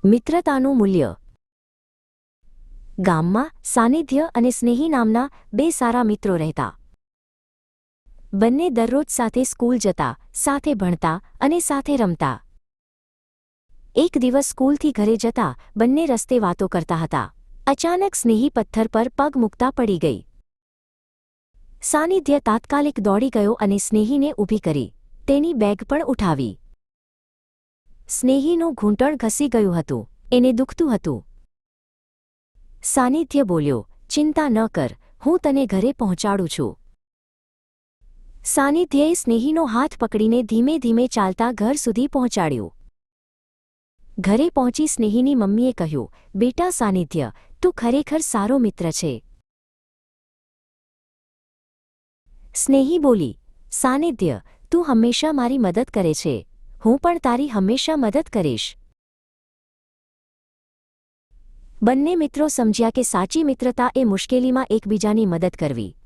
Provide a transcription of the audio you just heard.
મિત્રતાનું મૂલ્ય. ગામમાં સાનિધ્ય અને સ્નેહી નામના બે સારા મિત્રો રહેતા. બંને દરરોજ સાથે સ્કૂલ જતા, સાથે ભણતા અને સાથે રમતા. એક દિવસ સ્કૂલથી ઘરે જતા બંને રસ્તે વાતો કરતા હતા. અચાનક સ્નેહી પથ્થર પર પગ મૂકતા પડી ગઈ. સાનિધ્ય તાત્કાલિક દોડી ગયો અને સ્નેહીને ઊભી કરી. તેની બેગ પણ ઉઠાવી. સ્નેહીનું ઘૂંટણ ઘસી ગયું હતું. એને દુખતું હતું. સાનિધ્ય બોલ્યો, "ચિંતા ન કર, હું તને ઘરે પહોંચાડું છું." સાનિધ્યએ સ્નેહીનો હાથ પકડીને ધીમે ધીમે ચાલતા ઘર સુધી પહોંચાડ્યું. ઘરે પહોંચી સ્નેહીની મમ્મીએ કહ્યું, "બેટા સાનિધ્ય, તું ખરેખર સારો મિત્ર છે." સ્નેહી બોલી, "સાનિધ્ય, તું હંમેશા મારી મદદ કરે છે. હું પણ તારી હંમેશા મદદ કરીશ." બંને મિત્રો સમજ્યા કે સાચી મિત્રતા એ મુશ્કેલીમાં એકબીજાની મદદ કરવી.